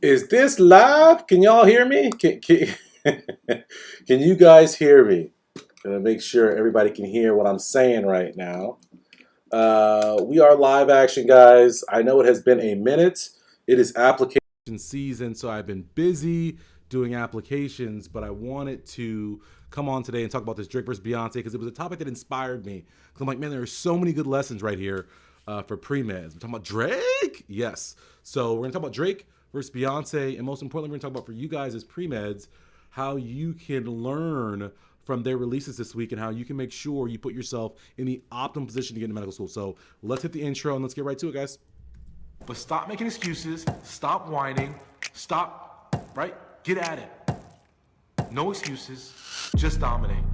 Is this live? Can y'all hear me? Can you guys hear me? Gonna make sure everybody can hear what I'm saying right now. We are live action, guys. I know it has been a minute. It is application season, so I've been busy doing applications, but I wanted to come on today and talk about this Drake versus Beyonce because it was a topic that inspired me. Because I'm like, man, there are so many good lessons right here for Premeds. We're talking about Drake? Yes. So we're gonna talk about Drake versus Beyonce, and most importantly, we're gonna talk about for you guys as Premeds, how you can learn from their releases this week and how you can make sure you put yourself in the optimal position to get into medical school. So let's hit the intro and let's get right to it, guys. But stop making excuses, stop whining, stop, right? Get at it. No excuses, just dominate.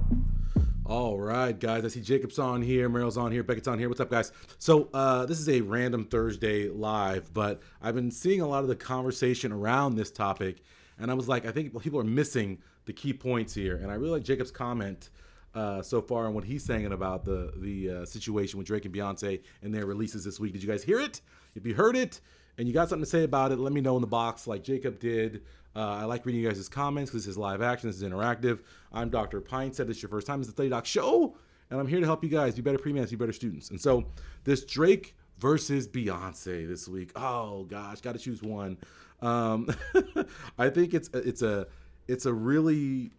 All right, guys. I see Jacob's on here, Meryl's on here, Beckett's on here. What's up, guys? So this is a random Thursday live, but I've been seeing a lot of the conversation around this topic, and I was like, I think people are missing the key points here. And I really like Jacob's comment so far on what he's saying about the situation with Drake and Beyonce and their releases this week. Did you guys hear it? If you heard it and you got something to say about it, let me know in the box like Jacob did. I like reading you guys' comments because this is live action, this is interactive. I'm Dr. Pinesett. This is your first time. It's the Study Doc Show, and I'm here to help you guys be better Premeds, be better students. And so this Drake versus Beyonce this week. Oh gosh, got to choose one. I think it's a really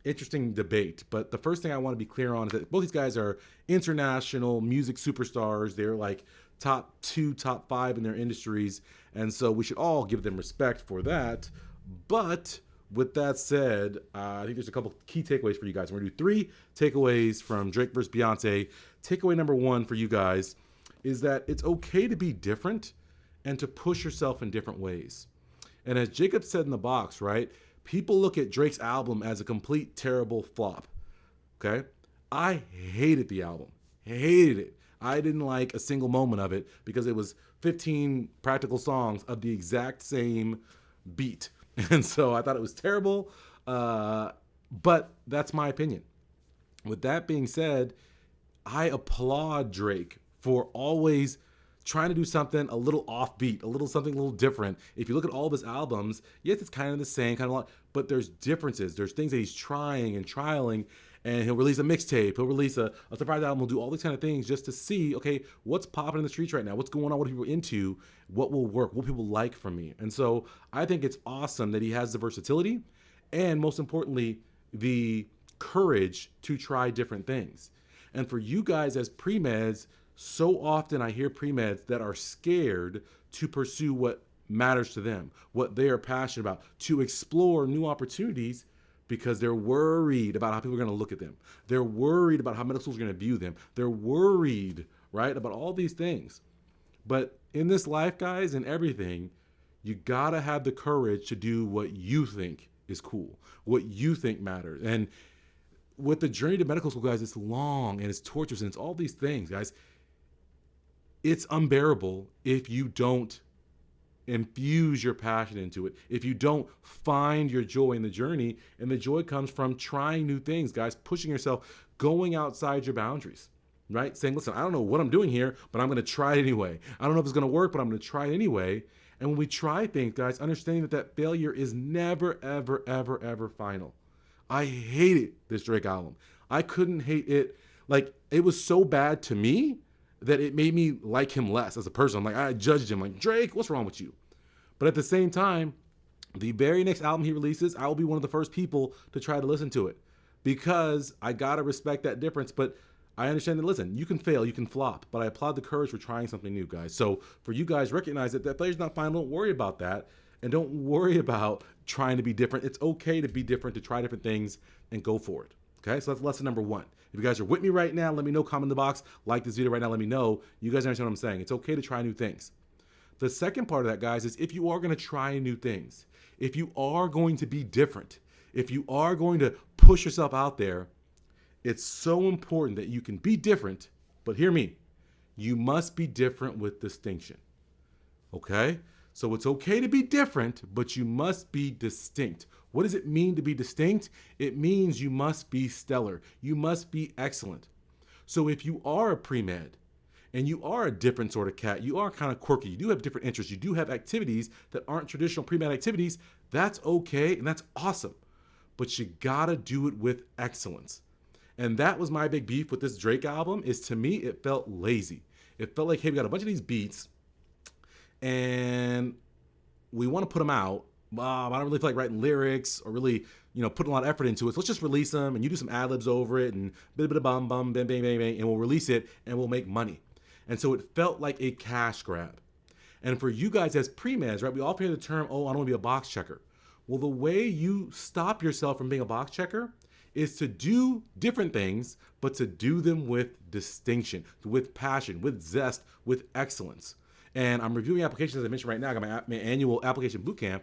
interesting debate. But the first thing I want to be clear on is that both these guys are international music superstars. They're like top 2, top 5 in their industries. And so we should all give them respect for that. But with that said, I think there's a couple key takeaways for you guys. We're going to do 3 takeaways from Drake versus Beyonce. Takeaway number 1 for you guys is that it's okay to be different and to push yourself in different ways. And as Jacob said in the box, right, people look at Drake's album as a complete terrible flop, okay? I hated the album, hated it. I didn't like a single moment of it because it was 15 practical songs of the exact same beat. And so I thought it was terrible, but that's my opinion. With that being said, I applaud Drake for always trying to do something a little offbeat, something a little different. If you look at all of his albums, yes, it's kind of the same, kind of lot, but there's differences. There's things that he's trying and trialing, and he'll release a mixtape, he'll release a surprise album, he'll do all these kind of things just to see, okay, what's popping in the streets right now? What's going on? What are people into? What will work? What people like from me? And so I think it's awesome that he has the versatility and most importantly, the courage to try different things. And for you guys as Premeds, so often I hear Premeds that are scared to pursue what matters to them, what they are passionate about, to explore new opportunities because they're worried about how people are going to look at them. They're worried about how medical schools are going to view them. They're worried, right, about all these things. But in this life, guys, and everything, you got to have the courage to do what you think is cool, what you think matters. And with the journey to medical school, guys, it's long and it's torturous and it's all these things, guys. It's unbearable if you don't infuse your passion into it, if you don't find your joy in the journey. And the joy comes from trying new things, guys, pushing yourself, going outside your boundaries, right? Saying, listen, I don't know what I'm doing here, but I'm going to try it anyway. I don't know if it's going to work, but I'm going to try it anyway. And when we try things, guys, understanding that failure is never, ever, ever, ever final. I hated this Drake album. I couldn't hate it. Like, it was so bad to me that it made me like him less as a person. I'm like, I judged him like, Drake, what's wrong with you? But at the same time, the very next album he releases, I will be one of the first people to try to listen to it because I gotta respect that difference. But I understand that, listen, you can fail, you can flop, but I applaud the courage for trying something new, guys. So for you guys, recognize that failure's not final. Don't worry about that. And don't worry about trying to be different. It's okay to be different, to try different things and go for it. Okay, so that's lesson number 1. If you guys are with me right now, let me know, comment in the box, like this video right now, let me know. You guys understand what I'm saying. It's okay to try new things. The second part of that, guys, is if you are going to try new things, if you are going to be different, if you are going to push yourself out there, it's so important that you can be different, but hear me, you must be different with distinction. Okay? So it's okay to be different, but you must be distinct. What does it mean to be distinct? It means you must be stellar. You must be excellent. So if you are a pre-med and you are a different sort of cat, you are kind of quirky, you do have different interests, you do have activities that aren't traditional pre-med activities, that's okay and that's awesome. But you gotta do it with excellence. And that was my big beef with this Drake album, is to me, it felt lazy. It felt like, hey, we got a bunch of these beats and we want to put them out. I don't really feel like writing lyrics or really, putting a lot of effort into it. So let's just release them and you do some ad libs over it and bit of bum bum, bang, bang, bang, bang, and we'll release it and we'll make money. And so it felt like a cash grab. And for you guys as pre-meds, right, we often hear the term, oh, I don't want to be a box checker. Well, the way you stop yourself from being a box checker is to do different things, but to do them with distinction, with passion, with zest, with excellence. And I'm reviewing applications, as I mentioned right now. I got my annual application bootcamp,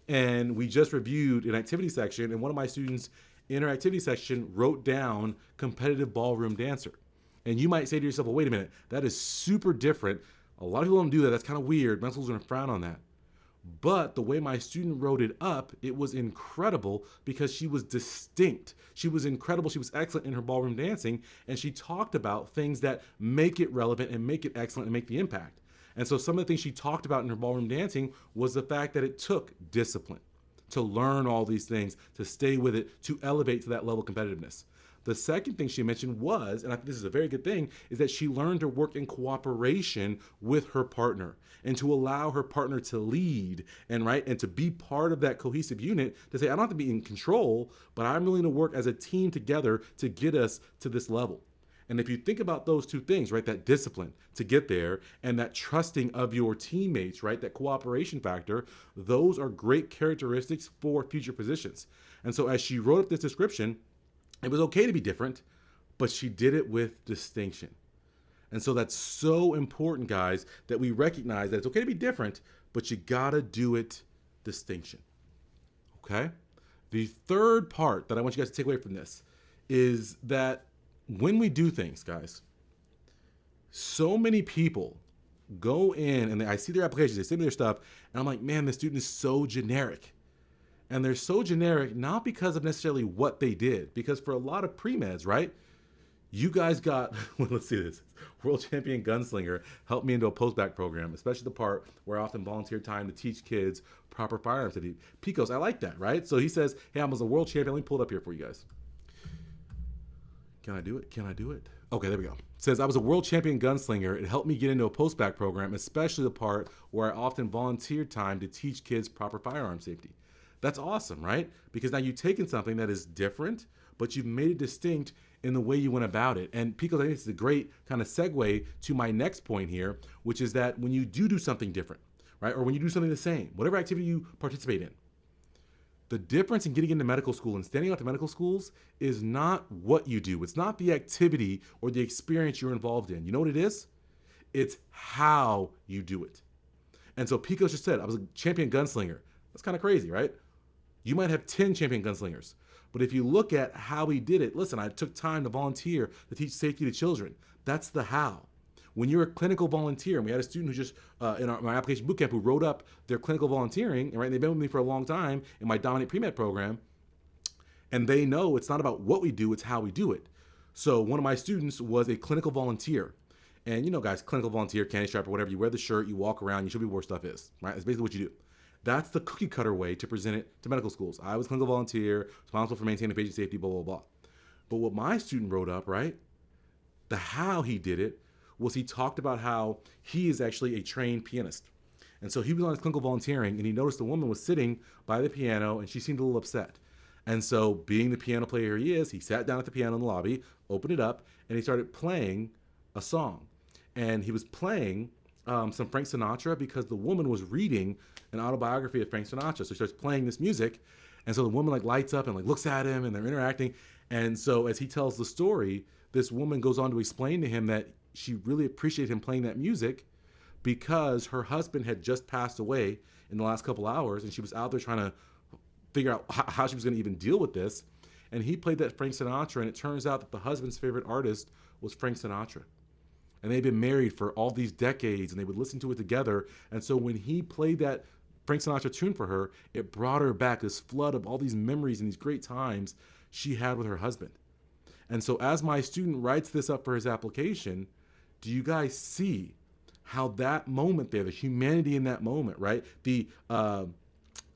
and we just reviewed an activity section, and one of my students in our activity section wrote down competitive ballroom dancer. And you might say to yourself, well, wait a minute, that is super different. A lot of people don't do that. That's kind of weird. Medical schools are going to frown on that. But the way my student wrote it up, it was incredible because she was distinct. She was incredible. She was excellent in her ballroom dancing. And she talked about things that make it relevant and make it excellent and make the impact. And so some of the things she talked about in her ballroom dancing was the fact that it took discipline to learn all these things, to stay with it, to elevate to that level of competitiveness. The second thing she mentioned was, and I think this is a very good thing, is that she learned to work in cooperation with her partner and to allow her partner to lead and to be part of that cohesive unit, to say, I don't have to be in control, but I'm willing to work as a team together to get us to this level. And if you think about those two things, right, that discipline to get there and that trusting of your teammates, right, that cooperation factor, those are great characteristics for future physicians. And so as she wrote up this description, it was okay to be different, but she did it with distinction. And so that's so important, guys, that we recognize that it's okay to be different, but you gotta do it distinction. Okay? The third part that I want you guys to take away from this is that when we do things, guys, so many people go in and I see their applications, they send me their stuff, and I'm like, man, this student is so generic. And they're so generic, not because of necessarily what they did, because for a lot of pre-meds, right, you guys got, well, let's see this, world champion gunslinger helped me into a post-bac program, especially the part where I often volunteer time to teach kids proper firearms safety. Picos, I like that, right? So he says, hey, I was a world champion. Let me pull it up here for you guys. Can I do it? Can I do it? Okay, there we go. It says, I was a world champion gunslinger. It helped me get into a post-bac program, especially the part where I often volunteered time to teach kids proper firearm safety. That's awesome, right? Because now you've taken something that is different, but you've made it distinct in the way you went about it. And Pico, I think it's a great kind of segue to my next point here, which is that when you do something different, right? Or when you do something the same, whatever activity you participate in, the difference in getting into medical school and standing out to medical schools is not what you do. It's not the activity or the experience you're involved in. You know what it is? It's how you do it. And so Pico just said, I was a champion gunslinger. That's kind of crazy, right? You might have 10 champion gunslingers, but if you look at how he did it, listen, I took time to volunteer to teach safety to children. That's the how. When you're a clinical volunteer, and we had a student who just, in my application bootcamp, who wrote up their clinical volunteering, and right, they've been with me for a long time in my Dominate Premed program, and they know it's not about what we do, it's how we do it. So one of my students was a clinical volunteer. And you know, guys, clinical volunteer, candy stripe, or whatever, you wear the shirt, you walk around, you show people where stuff is, right? That's basically what you do. That's the cookie cutter way to present it to medical schools. I was a clinical volunteer, responsible for maintaining patient safety, blah, blah, blah. But what my student wrote up, right, the how he did it was he talked about how he is actually a trained pianist. And so he was on his clinical volunteering and he noticed a woman was sitting by the piano and she seemed a little upset. And so being the piano player he is, he sat down at the piano in the lobby, opened it up, and he started playing a song. And he was playing some Frank Sinatra because the woman was reading an autobiography of Frank Sinatra. So he starts playing this music. And so the woman lights up and looks at him and they're interacting. And so as he tells the story, this woman goes on to explain to him that she really appreciated him playing that music because her husband had just passed away in the last couple hours and she was out there trying to figure out how she was going to even deal with this. And he played that Frank Sinatra, and it turns out that the husband's favorite artist was Frank Sinatra. And they'd been married for all these decades and they would listen to it together. And so when he played that Frank Sinatra tune for her, it brought her back this flood of all these memories and these great times she had with her husband. And so as my student writes this up for his application, do you guys see how that moment there, the humanity in that moment, right? The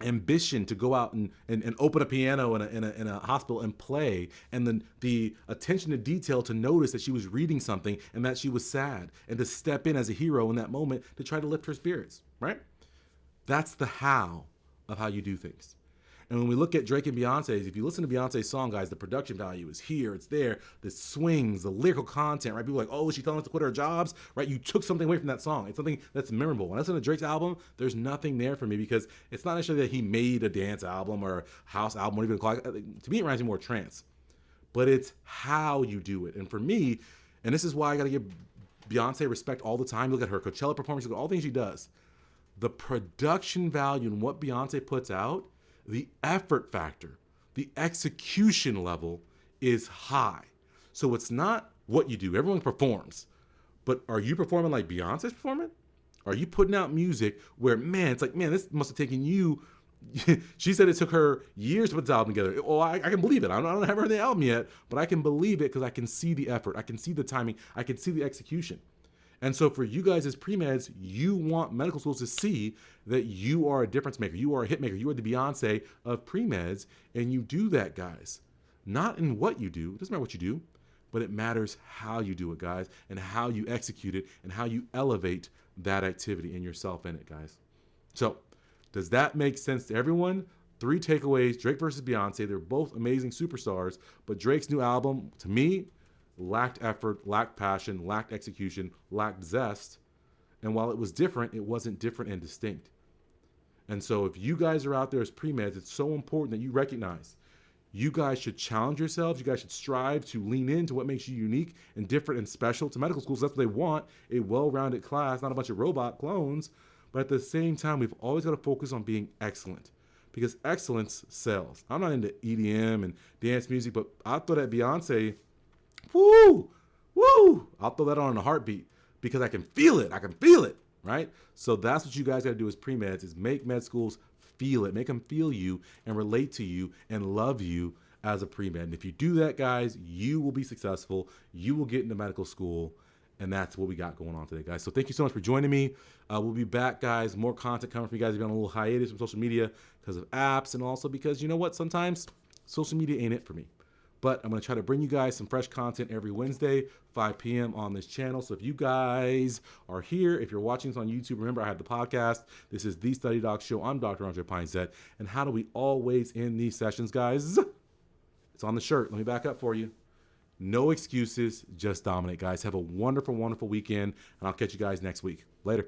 ambition to go out and open a piano in a hospital and play, and then the attention to detail to notice that she was reading something and that she was sad, and to step in as a hero in that moment to try to lift her spirits, right? That's the how of how you do things. And when we look at Drake and Beyonce's, if you listen to Beyonce's song, guys, the production value is here, it's there, the swings, the lyrical content, right? People are like, oh, is she telling us to quit our jobs, right? You took something away from that song. It's something that's memorable. When I listen to Drake's album, there's nothing there for me, because it's not necessarily that he made a dance album or a house album, whatever you call it. To me, it reminds me more of trance. But it's how you do it. And for me, and this is why I got to give Beyonce respect all the time. Look at her Coachella performance, look at all the things she does. The production value and what Beyonce puts out, the effort factor, the execution level is high. So it's not what you do. Everyone performs. But are you performing like Beyonce's performing? Are you putting out music where, man, it's like, man, this must have taken you. She said it took her years to put this album together. Oh, I can believe it. I don't have heard the album yet, but I can believe it because I can see the effort. I can see the timing. I can see the execution. And so for you guys as pre-meds, you want medical schools to see that you are a difference maker. You are a hit maker. You are the Beyonce of pre-meds. And you do that, guys. Not in what you do. It doesn't matter what you do. But it matters how you do it, guys. And how you execute it. And how you elevate that activity and yourself in it, guys. So does that make sense to everyone? 3 takeaways. Drake versus Beyonce. They're both amazing superstars. But Drake's new album, to me, lacked effort, lacked passion, lacked execution, lacked zest. And while it was different, it wasn't different and distinct. And so if you guys are out there as pre-meds, it's so important that you recognize you guys should challenge yourselves. You guys should strive to lean into what makes you unique and different and special to medical schools. That's what they want, a well-rounded class, not a bunch of robot clones. But at the same time, we've always got to focus on being excellent, because excellence sells. I'm not into EDM and dance music, but I throw that Beyonce, woo, I'll throw that on in a heartbeat, because I can feel it. Right? So that's what you guys got to do as pre-meds, is make med schools feel it. Make them feel you and relate to you and love you as a pre-med. And if you do that, guys, you will be successful. You will get into medical school. And that's what we got going on today, guys. So thank you so much for joining me. We'll be back, guys. More content coming for you guys. We've been on a little hiatus from social media because of apps, and also because, you know what, sometimes social media ain't it for me. But I'm going to try to bring you guys some fresh content every Wednesday, 5 p.m. on this channel. So if you guys are here, if you're watching this on YouTube, remember I have the podcast. This is The Study Doc Show. I'm Dr. Andre Pinesett. And how do we always end these sessions, guys? It's on the shirt. Let me back up for you. No excuses, just dominate, guys. Have a wonderful, wonderful weekend, and I'll catch you guys next week. Later.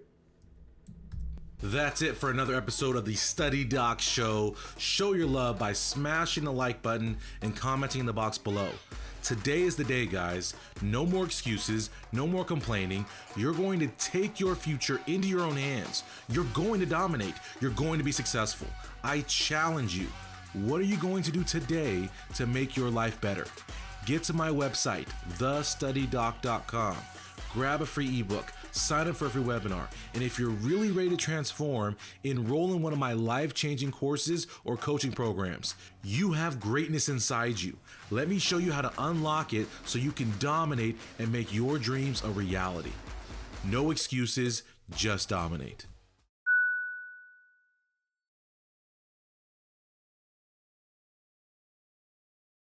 That's it for another episode of the Study Doc Show. Show your love by smashing the like button and commenting in the box below. Today is the day, guys. No more excuses, no more complaining. You're going to take your future into your own hands. You're going to dominate. You're going to be successful. I challenge you. What are you going to do today to make your life better? Get to my website, thestudydoc.com. Grab a free ebook. Sign up for a free webinar. And if you're really ready to transform, enroll in one of my life-changing courses or coaching programs. You have greatness inside you. Let me show you how to unlock it so you can dominate and make your dreams a reality. No excuses, just dominate.